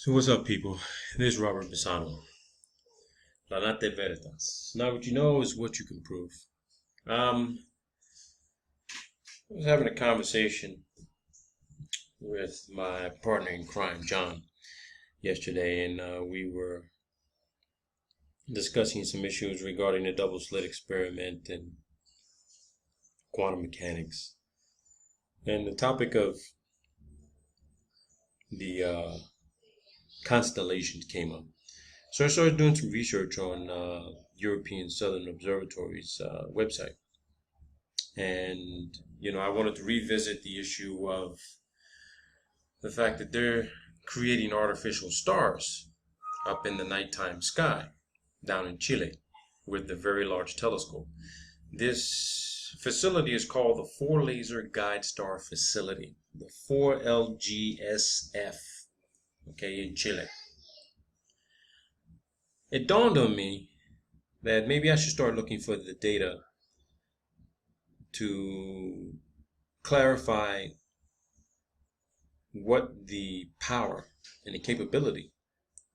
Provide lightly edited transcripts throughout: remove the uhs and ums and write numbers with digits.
So what's up, people? This is Robert Pisano. La Nate Veritas. Now, what you know is what you can prove. I was having a conversation with my partner in crime, John, yesterday, and we were discussing some issues regarding the double slit experiment and quantum mechanics. And the topic of the Constellation came up. So I started doing some research on European Southern Observatory's website. And, I wanted to revisit the issue of the fact that they're creating artificial stars up in the nighttime sky down in Chile with the Very Large Telescope. This facility is called the 4 Laser Guide Star Facility, the 4LGSF, okay, in Chile. It dawned on me that maybe I should start looking for the data to clarify what the power and the capability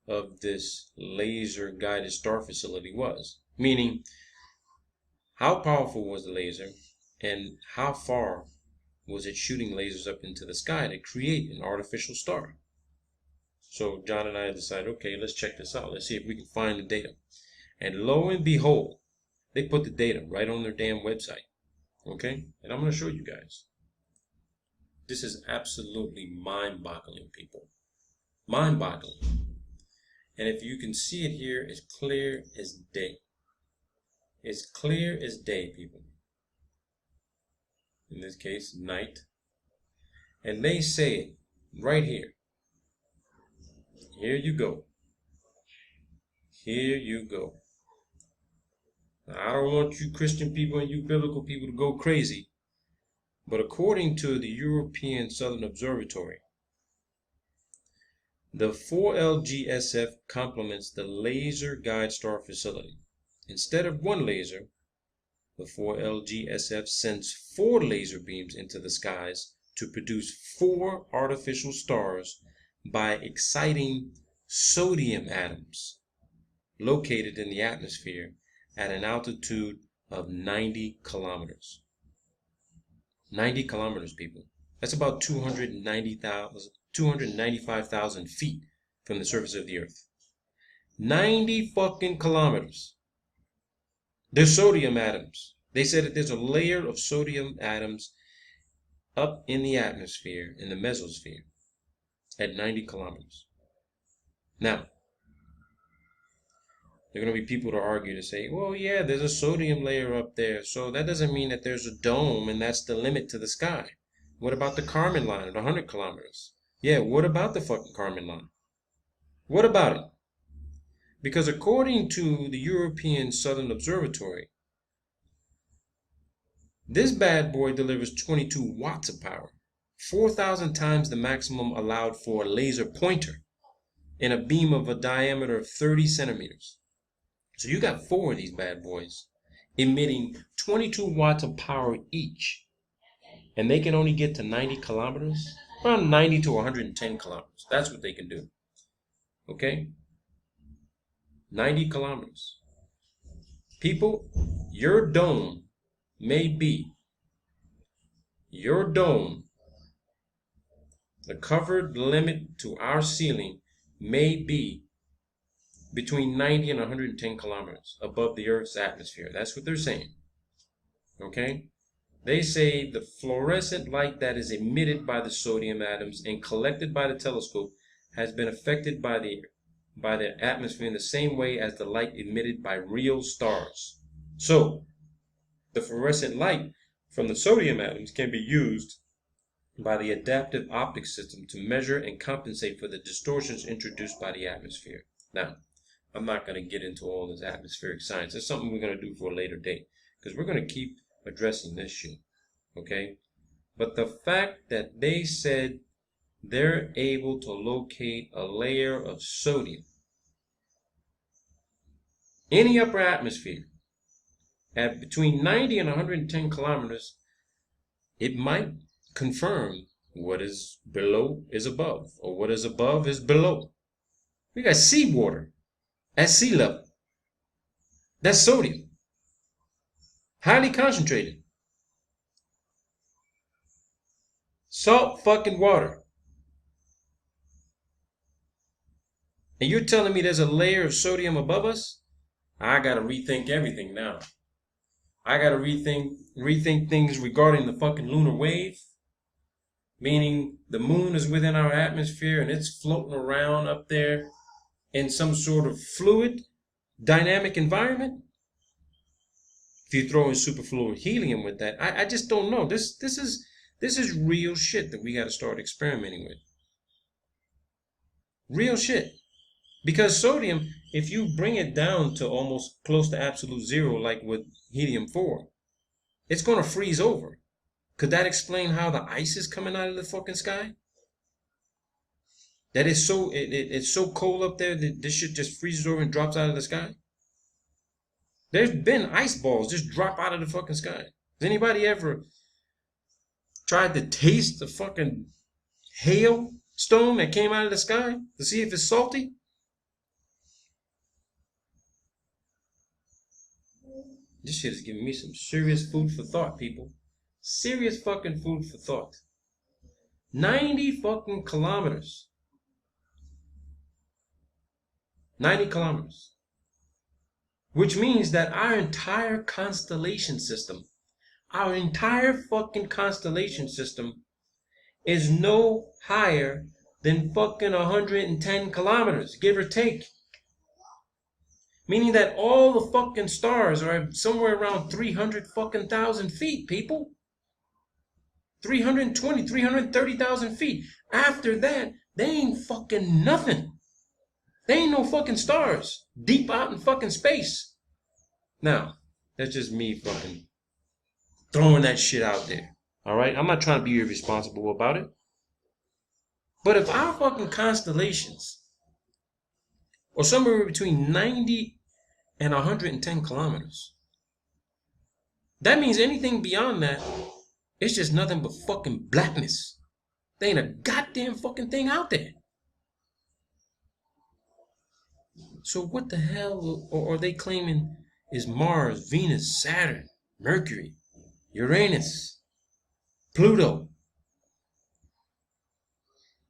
of this laser guided star facility was. Meaning, how powerful was the laser and how far was it shooting lasers up into the sky to create an artificial star? So John and I decided, okay, let's check this out. Let's see if we can find the data. And lo and behold, they put the data right on their damn website. Okay? And I'm going to show you guys. This is absolutely mind-boggling, people. Mind-boggling. And if you can see it here, it's clear as day. It's clear as day, people. In this case, night. And they say it right here. Here you go. Here you go. Now, I don't want you Christian people and you biblical people to go crazy, but according to the European Southern Observatory, the 4LGSF complements the Laser Guide Star Facility. Instead of one laser, the 4LGSF sends 4 laser beams into the skies to produce 4 artificial stars by exciting sodium atoms located in the atmosphere at an altitude of 90 kilometers. 90 kilometers, people. That's about 295,000 feet from the surface of the earth. 90 fucking kilometers. There's sodium atoms. They said that there's a layer of sodium atoms up in the atmosphere, in the mesosphere, at 90 kilometers. Now, there are going to be people to argue to say, well, yeah, there's a sodium layer up there, so that doesn't mean that there's a dome and that's the limit to the sky. What about the Kármán line at 100 kilometers? Yeah, what about the fucking Kármán line? What about it? Because according to the European Southern Observatory, this bad boy delivers 22 watts of power, 4,000 times the maximum allowed for a laser pointer in a beam of a diameter of 30 centimeters. So you got 4 of these bad boys emitting 22 watts of power each. And they can only get to 90 kilometers, around 90 to 110 kilometers. That's what they can do. Okay? 90 kilometers. People, your dome, the covered limit to our ceiling may be between 90 and 110 kilometers above the Earth's atmosphere. That's what they're saying. Okay? They say the fluorescent light that is emitted by the sodium atoms and collected by the telescope has been affected by the atmosphere in the same way as the light emitted by real stars. So, the fluorescent light from the sodium atoms can be used by the adaptive optics system to measure and compensate for the distortions introduced by the atmosphere. Now, I'm not going to get into all this atmospheric science. It's something we're going to do for a later date, because we're going to keep addressing this shit, okay? But the fact that they said they're able to locate a layer of sodium in the upper atmosphere at between 90 and 110 kilometers, it might confirm what is below is above, or what is above is below. We got seawater at sea level. That's sodium. Highly concentrated. Salt fucking water. And you're telling me there's a layer of sodium above us? I gotta rethink everything now. I gotta rethink things regarding the fucking lunar wave. Meaning the moon is within our atmosphere and it's floating around up there in some sort of fluid, dynamic environment. If you throw in superfluid helium with that, I just don't know. This is real shit that we gotta start experimenting with. Real shit. Because sodium, if you bring it down to almost close to absolute zero, like with helium-4, it's going to freeze over. Could that explain how the ice is coming out of the fucking sky? That it's so cold up there that this shit just freezes over and drops out of the sky? There's been ice balls just drop out of the fucking sky. Has anybody ever tried to taste the fucking hailstone that came out of the sky to see if it's salty? This shit is giving me some serious food for thought, people. Serious fucking food for thought. 90 fucking kilometers. 90 kilometers. Which means that our entire constellation system, our entire fucking constellation system is no higher than fucking 110 kilometers, give or take. Meaning that all the fucking stars are somewhere around 300 fucking thousand feet, people. 320, 330,000 feet. After that, they ain't fucking nothing. They ain't no fucking stars deep out in fucking space. Now, that's just me fucking throwing that shit out there. All right? I'm not trying to be irresponsible about it. But if our fucking constellations or somewhere between 90 and 110 kilometers, that means anything beyond that, it's just nothing but fucking blackness. There ain't a goddamn fucking thing out there. So what the hell are they claiming is Mars, Venus, Saturn, Mercury, Uranus, Pluto?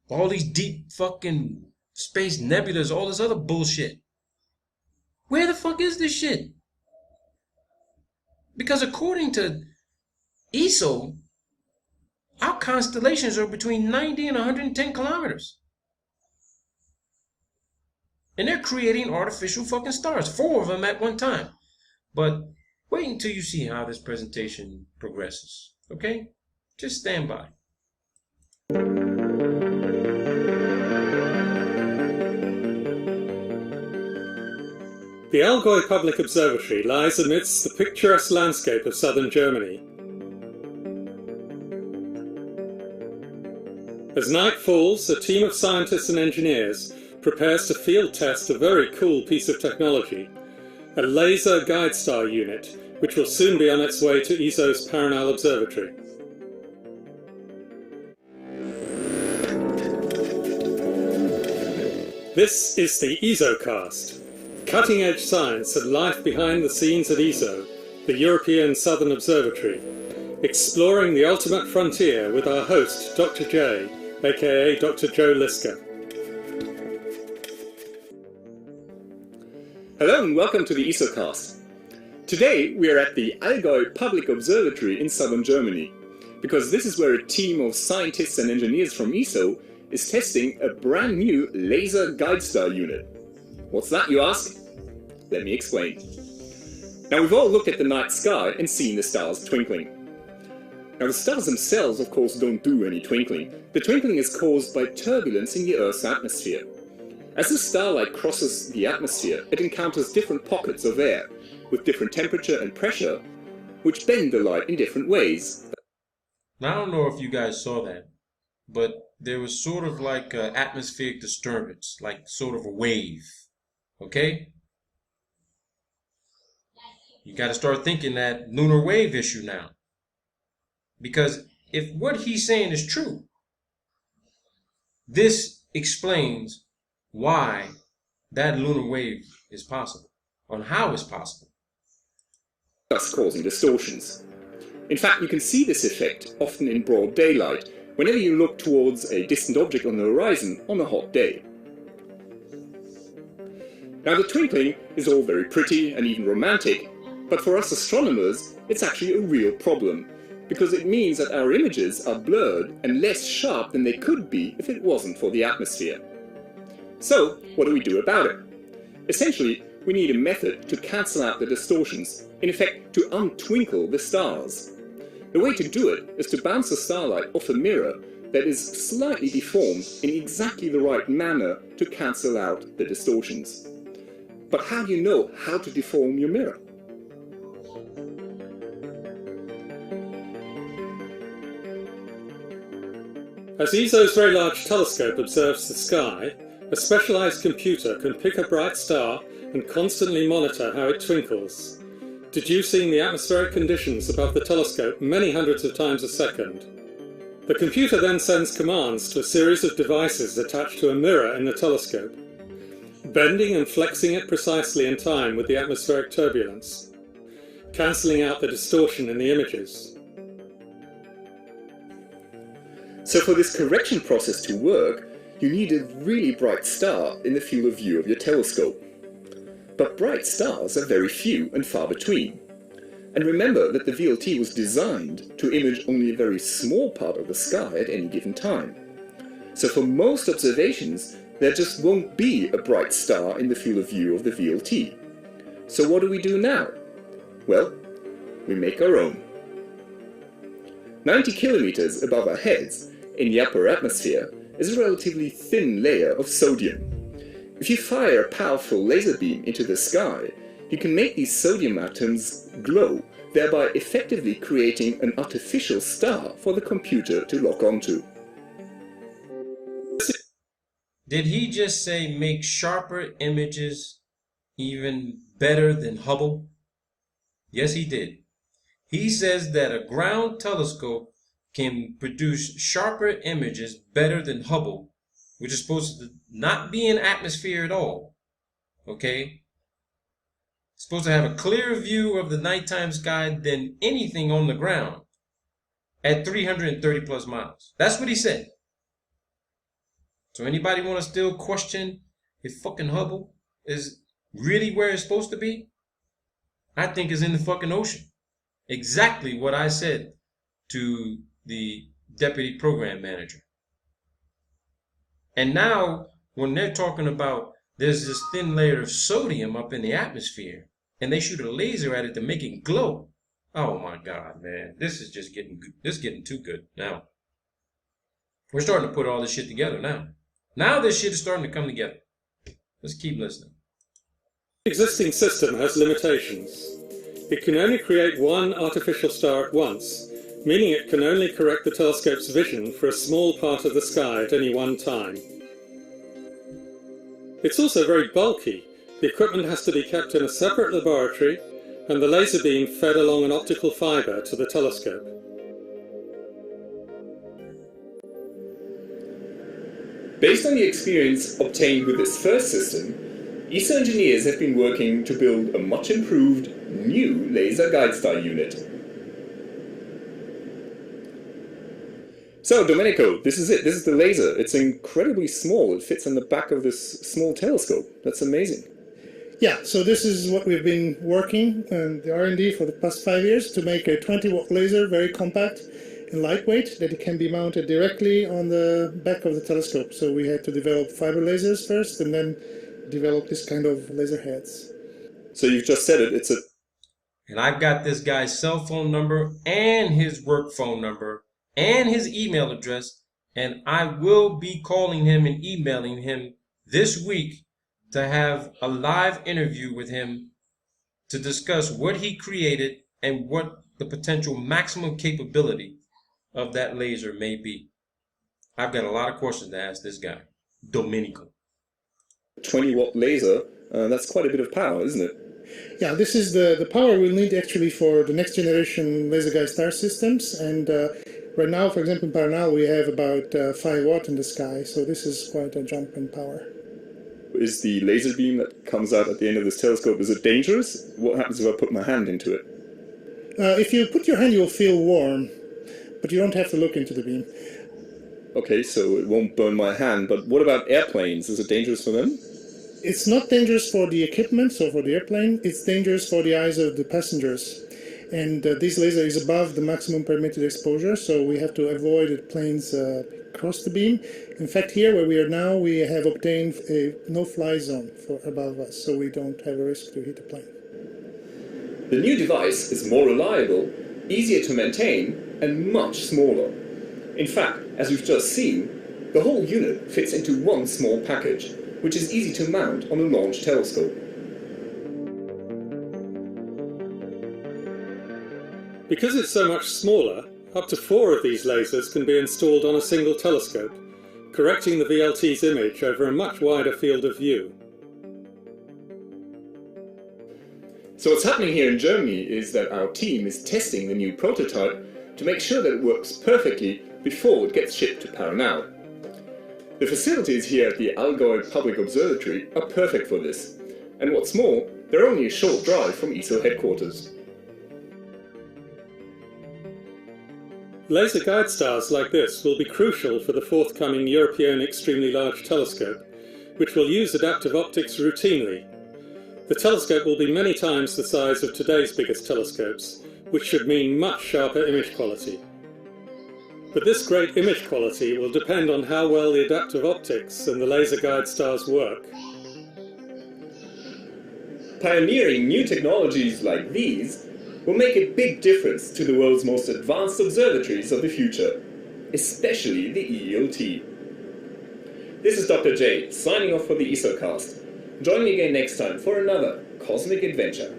All these deep fucking space nebulas, all this other bullshit. Where the fuck is this shit? Because according to ESO, our constellations are between 90 and 110 kilometers. And they're creating artificial fucking stars, 4 of them at one time. But wait until you see how this presentation progresses, okay? Just stand by. The Allgäu Public Observatory lies amidst the picturesque landscape of southern Germany. As night falls, a team of scientists and engineers prepares to field test a very cool piece of technology, a laser guide star unit, which will soon be on its way to ESO's Paranal Observatory. This is the ESOcast. Cutting-edge science and life behind the scenes at ESO, the European Southern Observatory, exploring the ultimate frontier with our host, Dr. J, aka Dr. Joe Liska. Hello and welcome to the ESOcast. Today we are at the Allgäu Public Observatory in southern Germany, because this is where a team of scientists and engineers from ESO is testing a brand new laser guide star unit. What's that, you ask? Let me explain. Now, we've all looked at the night sky and seen the stars twinkling. Now, the stars themselves, of course, don't do any twinkling. The twinkling is caused by turbulence in the Earth's atmosphere. As the starlight crosses the atmosphere, it encounters different pockets of air, with different temperature and pressure, which bend the light in different ways. Now, I don't know if you guys saw that, but there was sort of like an atmospheric disturbance, like sort of a wave. Okay? You got to start thinking that lunar wave issue now. Because if what he's saying is true, this explains why that lunar wave is possible, on how it's possible. Thus causing distortions. In fact, you can see this effect often in broad daylight, whenever you look towards a distant object on the horizon on a hot day. Now, the twinkling is all very pretty and even romantic, but for us astronomers, it's actually a real problem, because it means that our images are blurred and less sharp than they could be if it wasn't for the atmosphere. So, what do we do about it? Essentially, we need a method to cancel out the distortions, in effect to untwinkle the stars. The way to do it is to bounce the starlight off a mirror that is slightly deformed in exactly the right manner to cancel out the distortions. But how do you know how to deform your mirror? As ESO's Very Large Telescope observes the sky, a specialized computer can pick a bright star and constantly monitor how it twinkles, deducing the atmospheric conditions above the telescope many hundreds of times a second. The computer then sends commands to a series of devices attached to a mirror in the telescope, bending and flexing it precisely in time with the atmospheric turbulence, cancelling out the distortion in the images. So for this correction process to work, you need a really bright star in the field of view of your telescope. But bright stars are very few and far between. And remember that the VLT was designed to image only a very small part of the sky at any given time. So for most observations, there just won't be a bright star in the field of view of the VLT. So what do we do now? Well, we make our own. 90 kilometers above our heads, in the upper atmosphere, is a relatively thin layer of sodium. If you fire a powerful laser beam into the sky, you can make these sodium atoms glow, thereby effectively creating an artificial star for the computer to lock onto. Did he just say make sharper images even better than Hubble? Yes, he did. He says that a ground telescope can produce sharper images better than Hubble, which is supposed to not be in atmosphere at all. Okay? It's supposed to have a clearer view of the nighttime sky than anything on the ground at 330 plus miles. That's what he said. So anybody want to still question if fucking Hubble is really where it's supposed to be? I think it's in the fucking ocean. Exactly what I said to the deputy program manager. And now, when they're talking about there's this thin layer of sodium up in the atmosphere, and they shoot a laser at it to make it glow. Oh my God, man. This is just getting good. This is getting too good now. We're starting to put all this shit together now. Now this shit is starting to come together. Let's keep listening. The existing system has limitations. It can only create one artificial star at once, meaning it can only correct the telescope's vision for a small part of the sky at any one time. It's also very bulky. The equipment has to be kept in a separate laboratory, and the laser beam fed along an optical fibre to the telescope. Based on the experience obtained with this first system, ESO engineers have been working to build a much improved, new laser guide star unit. So, Domenico, this is it. This is the laser. It's incredibly small. It fits on the back of this small telescope. That's amazing. Yeah, so this is what we've been working in the R&D for the past 5 years to make a 20-watt laser, very compact and lightweight, that it can be mounted directly on the back of the telescope. So we had to develop fiber lasers first and then develop this kind of laser heads. So you've just said it. It's a... And I've got this guy's cell phone number and his work phone number and his email address, and I will be calling him and emailing him this week to have a live interview with him to discuss what he created and what the potential maximum capability of that laser may be. I've got a lot of questions to ask this guy, Domenico. 20-watt laser, that's quite a bit of power, isn't it? Yeah, this is the power we'll need actually for the next generation laser guide star systems. And right now, for example, in Paranal, we have about 5 watt in the sky. So this is quite a jump in power. is the laser beam that comes out at the end of this telescope, is it dangerous? What happens if I put my hand into it? If you put your hand, you'll feel warm, but you don't have to look into the beam. Okay, so it won't burn my hand, but what about airplanes? Is it dangerous for them? It's not dangerous for the equipment, so for the airplane. It's dangerous for the eyes of the passengers. And this laser is above the maximum permitted exposure, so we have to avoid that planes cross the beam. In fact, here where we are now, we have obtained a no-fly zone for above us, so we don't have a risk to hit a plane. The new device is more reliable, easier to maintain, and much smaller. In fact, as we've just seen, the whole unit fits into one small package, which is easy to mount on a launch telescope. Because it's so much smaller, up to 4 of these lasers can be installed on a single telescope, correcting the VLT's image over a much wider field of view. So what's happening here in Germany is that our team is testing the new prototype to make sure that it works perfectly before it gets shipped to Paranal. The facilities here at the Allgäu Public Observatory are perfect for this, and what's more, they're only a short drive from ESO headquarters. Laser guide stars like this will be crucial for the forthcoming European Extremely Large Telescope, which will use adaptive optics routinely. The telescope will be many times the size of today's biggest telescopes, which should mean much sharper image quality. But this great image quality will depend on how well the adaptive optics and the laser guide stars work. Pioneering new technologies like these will make a big difference to the world's most advanced observatories of the future, especially the EELT. This is Dr. J, signing off for the ESOcast. Join me again next time for another cosmic adventure.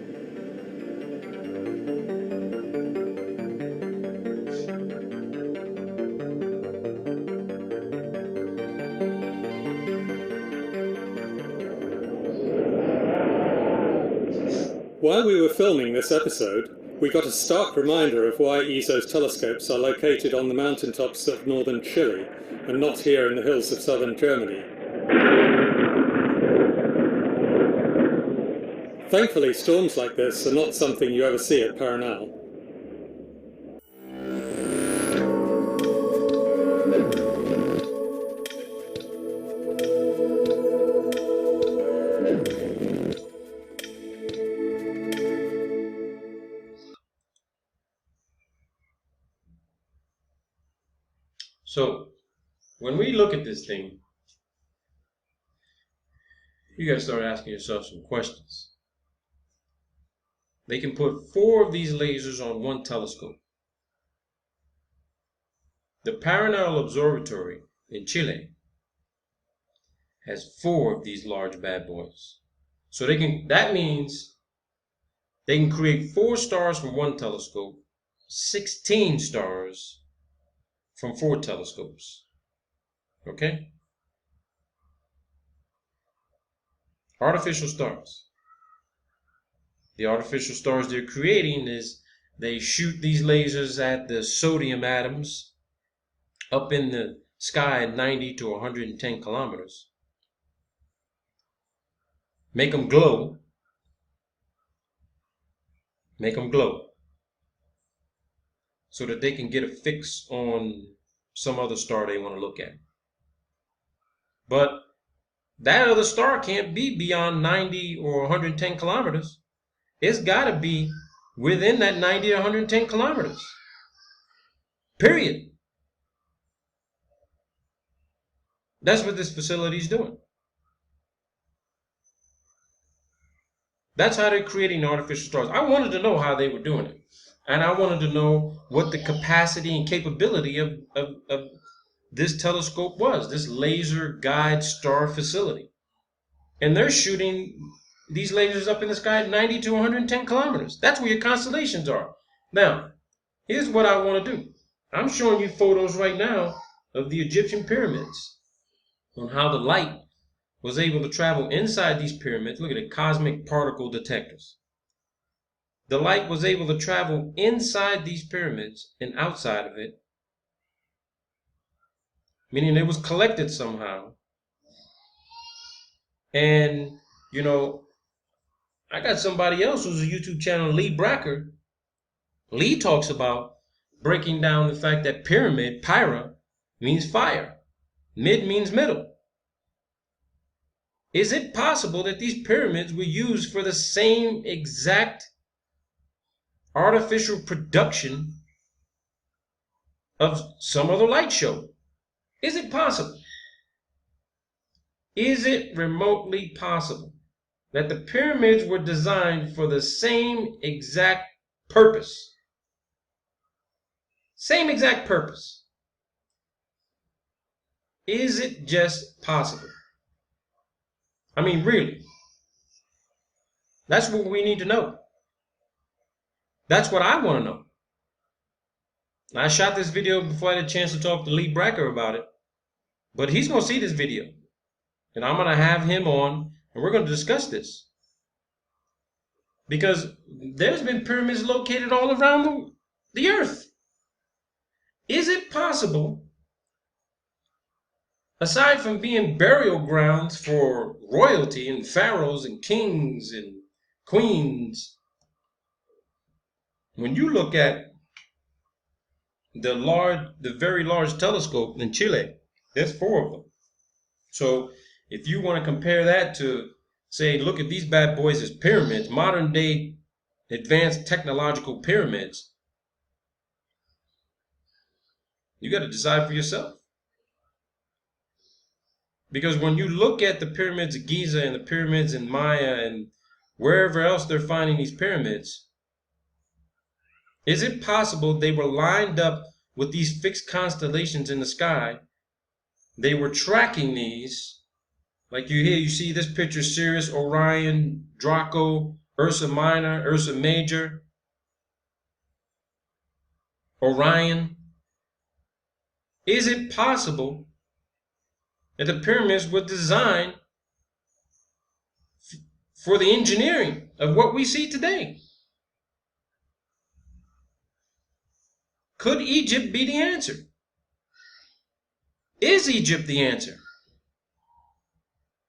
While we were filming this episode, we got a stark reminder of why ESO's telescopes are located on the mountaintops of northern Chile and not here in the hills of southern Germany. Thankfully, storms like this are not something you ever see at Paranal. So, when we look at this thing, you got to start asking yourself some questions. They can put 4 of these lasers on one telescope. The Paranal Observatory in Chile has 4 of these large bad boys. So that means they can create 4 stars from one telescope, 16 stars from 4 telescopes. Okay? Artificial stars. The artificial stars they're creating is they shoot these lasers at the sodium atoms up in the sky at 90 to 110 kilometers. Make them glow. Make them glow. So that they can get a fix on some other star they want to look at. But that other star can't be beyond 90 or 110 kilometers. It's got to be within that 90 to 110 kilometers. Period. That's what this facility is doing. That's how they're creating artificial stars. I wanted to know how they were doing it. And I wanted to know what the capacity and capability of this telescope was, this laser guide star facility. And they're shooting these lasers up in the sky at 90 to 110 kilometers. That's where your constellations are. Now, here's what I want to do. I'm showing you photos right now of the Egyptian pyramids, on how the light was able to travel inside these pyramids. Look at the cosmic particle detectors. The light was able to travel inside these pyramids and outside of it, meaning it was collected somehow And, you know, I got somebody else who's a YouTube channel, Lee Bracker. Lee talks about breaking down the fact that pyramid, pyra, means fire. Mid means middle. Is it possible that these pyramids were used for the same exact artificial production of some other light show? Is it possible? Is it remotely possible that the pyramids were designed for the same exact purpose? Same exact purpose. Is it just possible? I mean, really. That's what we need to know. That's what I want to know. I shot this video before I had a chance to talk to Lee Bracker about it. But he's going to see this video. And I'm going to have him on, and we're going to discuss this. Because there's been pyramids located all around the earth. Is it possible, aside from being burial grounds for royalty and pharaohs and kings and queens, when you look at the very large telescope in Chile, there's 4 of them. So if you want to compare that to, say, look at these bad boys as pyramids, modern day advanced technological pyramids, you got to decide for yourself. Because when you look at the pyramids of Giza and the pyramids in Maya and wherever else they're finding these pyramids, is it possible they were lined up with these fixed constellations in the sky? They were tracking these, like you see this picture, Sirius, Orion, Draco, Ursa Minor, Ursa Major, Orion. Is it possible that the pyramids were designed for the engineering of what we see today? Could Egypt be the answer? Is Egypt the answer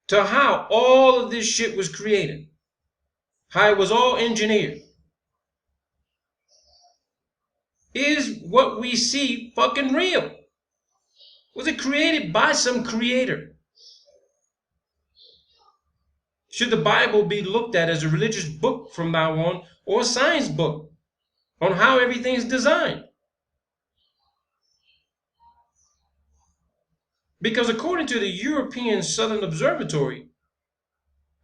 to how all of this shit was created? How it was all engineered? Is what we see fucking real? Was it created by some creator? Should the Bible be looked at as a religious book from now on, or a science book on how everything is designed? Because according to the European Southern Observatory,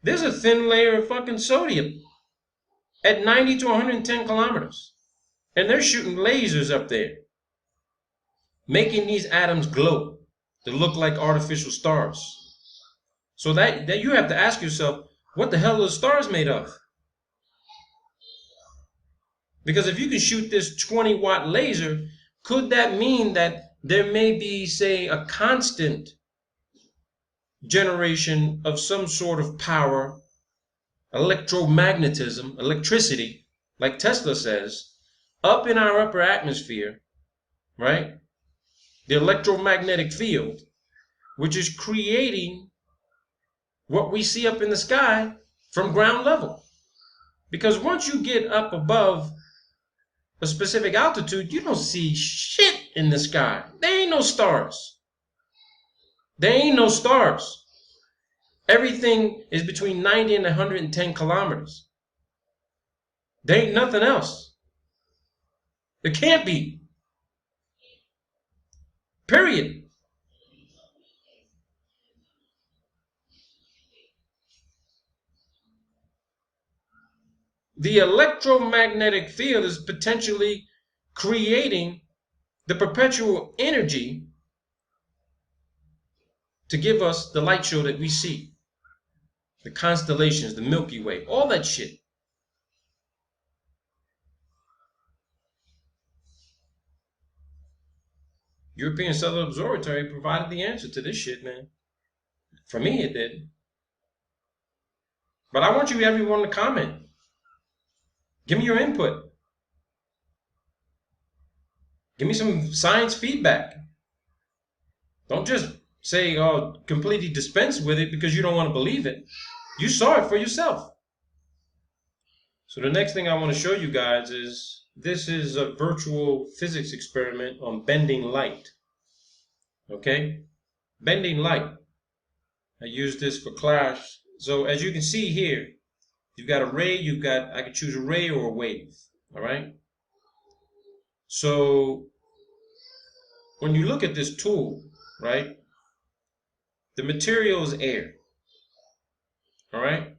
there's a thin layer of fucking sodium at 90 to 110 kilometers. And they're shooting lasers up there, making these atoms glow to look like artificial stars. So that you have to ask yourself, what the hell are the stars made of? Because if you can shoot this 20-watt laser, could that mean that there may be, say, a constant generation of some sort of power, electromagnetism, electricity, like Tesla says, up in our upper atmosphere, right? The electromagnetic field, which is creating what we see up in the sky from ground level. Because once you get up above a specific altitude, you don't see shit in the sky. There ain't no stars. There ain't no stars. Everything is between 90 and 110 kilometers. There ain't nothing else. There can't be. Period. The electromagnetic field is potentially creating the perpetual energy to give us the light show that we see. The constellations, the Milky Way, all that shit. European Southern Observatory provided the answer to this shit, man. For me, it did. But I want you everyone to comment. Give me your input. Give me some science feedback. Don't just say, oh, completely dispense with it because you don't want to believe it. You saw it for yourself. So the next thing I want to show you guys is, this is a virtual physics experiment on bending light. Okay? Bending light. I use this for class. So as you can see here, you've got a ray, I can choose a ray or a wave. All right? So when you look at this tool, right, the material is air. All right?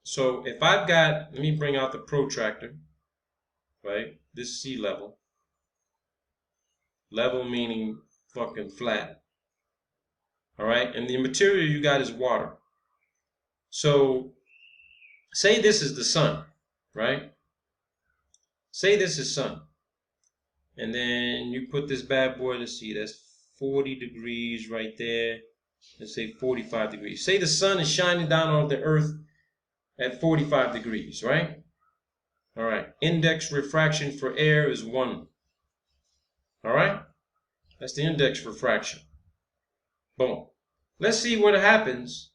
So if I've got, let me bring out the protractor, right? This is sea level. Level meaning fucking flat. All right? And the material you got is water. So say this is the sun, right? Say this is sun. And then you put this bad boy, let's see, that's 40 degrees right there. Let's say 45 degrees. Say the sun is shining down on the earth at 45 degrees, right? All right. Index refraction for air is 1. All right? That's the index refraction. Boom. Let's see what happens.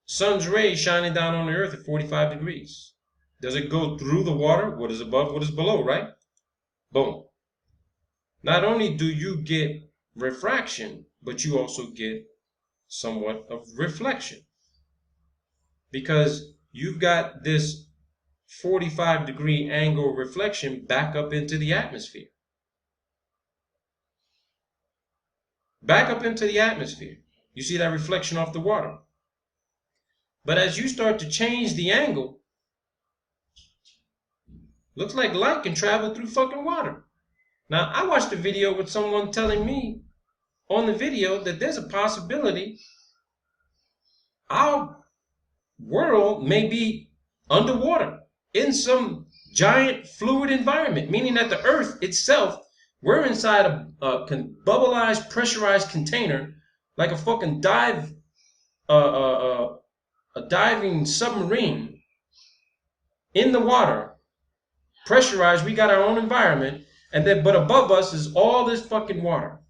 Sun's rays shining down on the earth at 45 degrees. Does it go through the water? What is above, what is below, right? Boom. Not only do you get refraction, but you also get somewhat of reflection. Because you've got this 45-degree angle reflection back up into the atmosphere. Back up into the atmosphere. You see that reflection off the water. But as you start to change the angle, looks like light can travel through fucking water. Now, I watched a video with someone telling me on the video that there's a possibility our world may be underwater in some giant fluid environment, meaning that the earth itself, we're inside a bubbleized, pressurized container, like a fucking a diving submarine in the water, pressurized. We got our own environment, and then but above us is all this fucking water.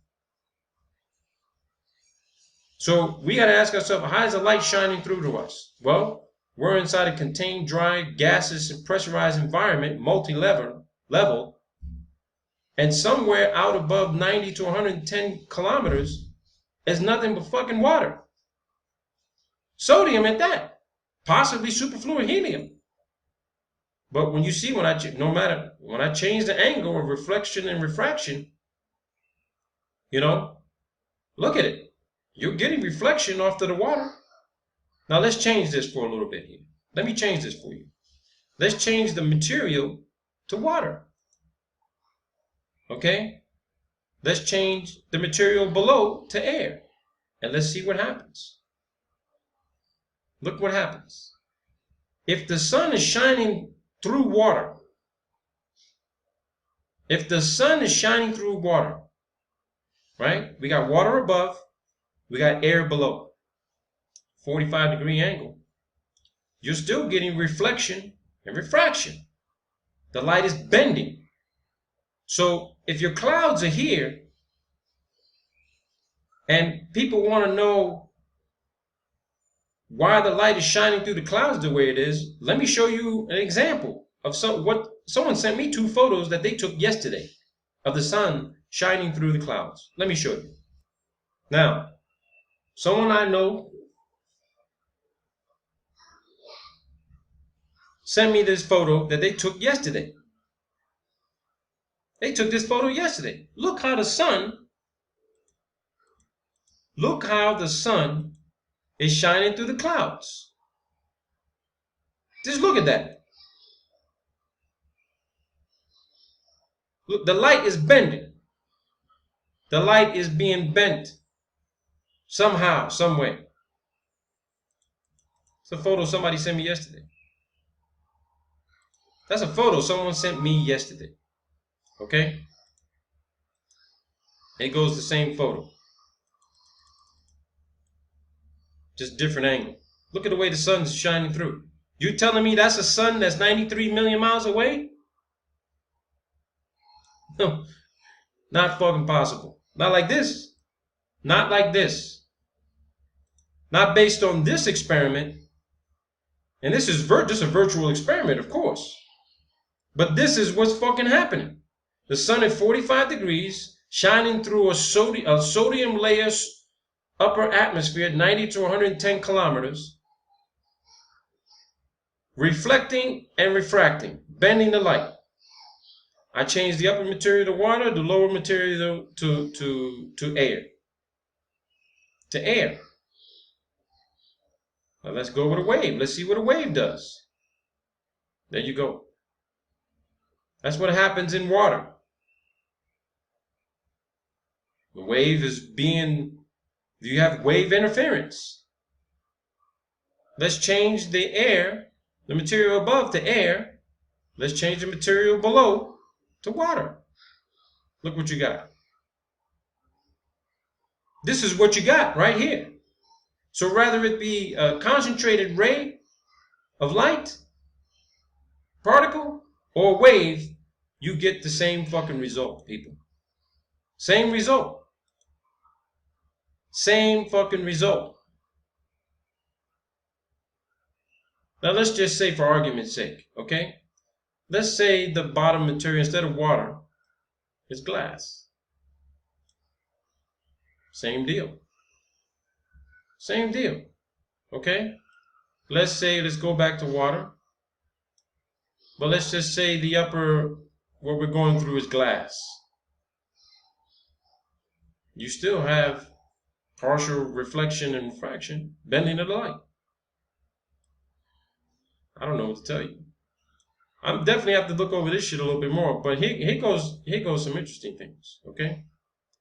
So we got to ask ourselves, how is the light shining through to us? Well, we're inside a contained, dry, gaseous, and pressurized environment, multi-level, and somewhere out above 90 to 110 kilometers is nothing but fucking water. Sodium at that. Possibly superfluid helium. But when you see, when I change the angle of reflection and refraction, you know, look at it. You're getting reflection off to the water. Now let's change this for a little bit here. Let me change this for you. Let's change the material to water. Okay? Let's change the material below to air. And let's see what happens. Look what happens. If the sun is shining through water, right? We got water above, we got air below. 45-degree angle. You're still getting reflection and refraction. The light is bending. So if your clouds are here and people want to know why the light is shining through the clouds the way it is, let me show you an example of what someone sent me 2 photos that they took yesterday of the sun shining through the clouds. Let me show you. Now, someone I know sent me this photo that they took yesterday. They took this photo yesterday. Look how the sun is shining through the clouds. Just look at that. Look, the light is bending. The light is being bent somehow, some way. It's a photo somebody sent me yesterday. That's a photo someone sent me yesterday. Okay? It goes the same photo. Just different angle. Look at the way the sun's shining through. You telling me that's a sun that's 93 million miles away? No, not fucking possible. Not like this. Not like this. Not based on this experiment. And this is just a virtual experiment, of course. But this is what's fucking happening. The sun at 45 degrees, shining through a sodium layer upper atmosphere at 90 to 110 kilometers, reflecting and refracting, bending the light. I changed the upper material to water, the lower material to air. To air. Now let's go with a wave. Let's see what a wave does. There you go. That's what happens in water. The wave is you have wave interference. Let's change the air, the material above to air. Let's change the material below to water. Look what you got. This is what you got right here. So rather it be a concentrated ray of light, particle, or wave, you get the same fucking result, people. Same result. Same fucking result. Now let's just say for argument's sake, okay? Let's say the bottom material instead of water is glass. Same deal. Same deal. Okay? Let's go back to water. But let's just say the upper, what we're going through is glass. You still have partial reflection and refraction, bending of the light. I don't know what to tell you. I definitely have to look over this shit a little bit more. But here goes some interesting things. Okay?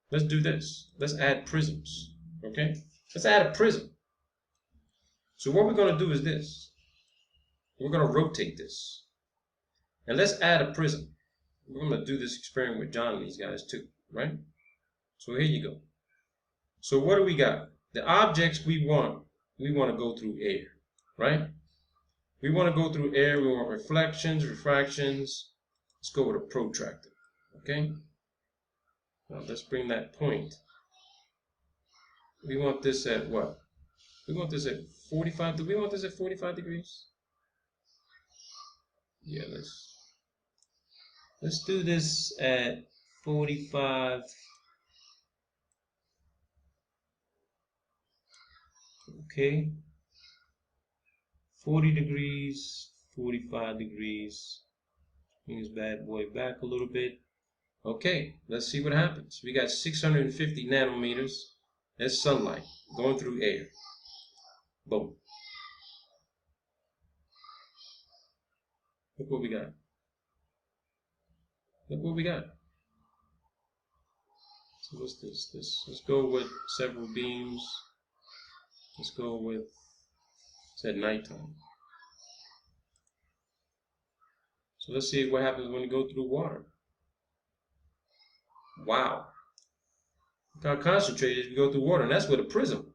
Let's do this. Let's add prisms. Okay? Let's add a prism. So what we're going to do is this. We're going to rotate this. And let's add a prism. We're going to do this experiment with John and these guys too, right? So here you go. So what do we got? The objects we want to go through air, right? We want to go through air. We want reflections, refractions. Let's go with a protractor, okay? Now let's bring that point. We want this at what? We want this at 45. Do we want this at 45 degrees? Yeah, let's do this at 45. Okay. 40 degrees, 45 degrees. Bring this bad boy back a little bit. Okay, let's see what happens. We got 650 nanometers. That's sunlight going through air. Boom. Look what we got. Look what we got. So what's this? Let's go with several beams. Let's go with, it's at nighttime. So let's see what happens when we go through water. Wow. Look how concentrated we go through water, and that's with a prism.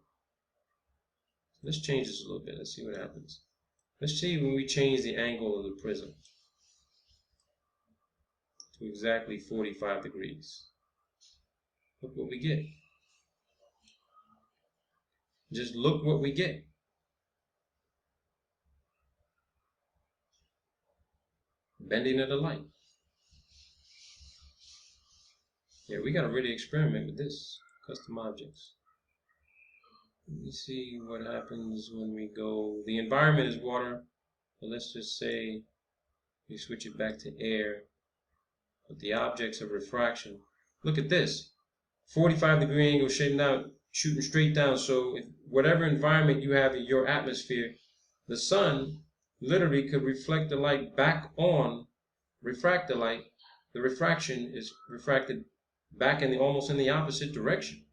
Let's change this a little bit. Let's see what happens. Let's see when we change the angle of the prism to exactly 45 degrees. Look what we get. Just look what we get. Bending of the light. Yeah, we gotta really experiment with this. Custom objects. Let me see what happens when we go. The environment is water, but let's just say we switch it back to air. But the objects of refraction. Look at this. 45-degree angle shooting straight down. So if whatever environment you have in your atmosphere, the sun literally could reflect the light back on, refract the light. The refraction is refracted back in almost in the opposite direction.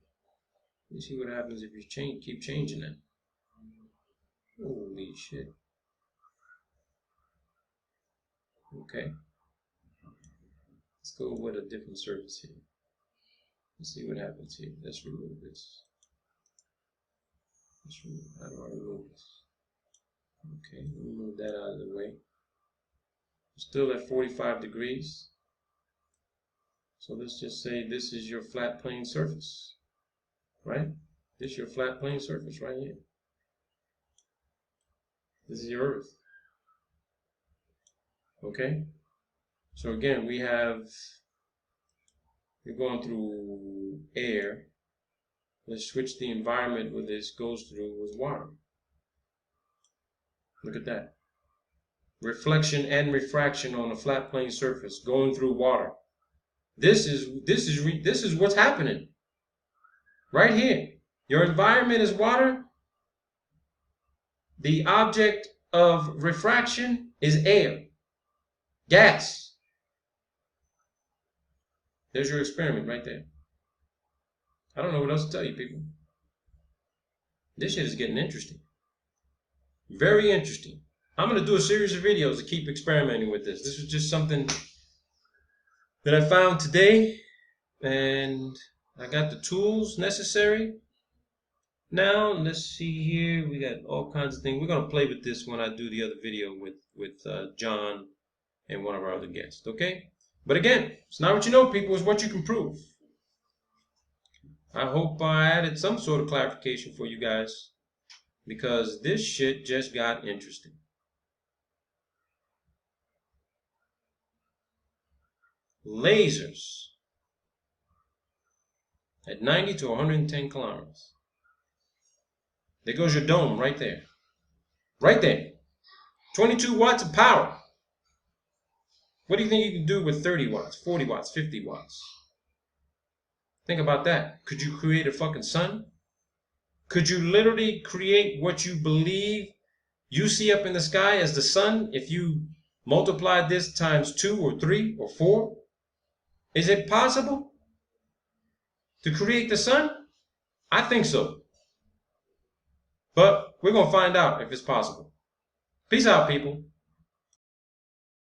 Let me see what happens if you keep changing that. Holy shit. Okay. Let's go with a different surface here. Let's see what happens here. Let's remove this. How do I remove this? Okay, remove that out of the way. We're still at 45 degrees. So let's just say this is your flat plane surface. right? This is your flat plane surface right here. This is your Earth. Okay? So again, we're going through air. Let's switch the environment where this goes through with water. Look at that. Reflection and refraction on a flat plane surface going through water. This is what's happening right here. Your environment is water. The object of refraction is air, gas. There's your experiment right there. I don't know what else to tell you, people. This shit is getting interesting. Very interesting. I'm going to do a series of videos to keep experimenting with this. This was just something that I found today, and I got the tools necessary. Now, let's see here. We got all kinds of things. We're going to play with this when I do the other video with John and one of our other guests, okay? But again, it's not what you know, people. It's what you can prove. I hope I added some sort of clarification for you guys, because this shit just got interesting. Lasers at 90 to 110 kilometers. There goes your dome right there. Right there. 22 watts of power. What do you think you can do with 30 watts, 40 watts, 50 watts? Think about that. Could you create a fucking sun? Could you literally create what you believe you see up in the sky as the sun if you multiply this times 2 or 3 or 4? Is it possible to create the sun? I think so. But we're going to find out if it's possible. Peace out, people.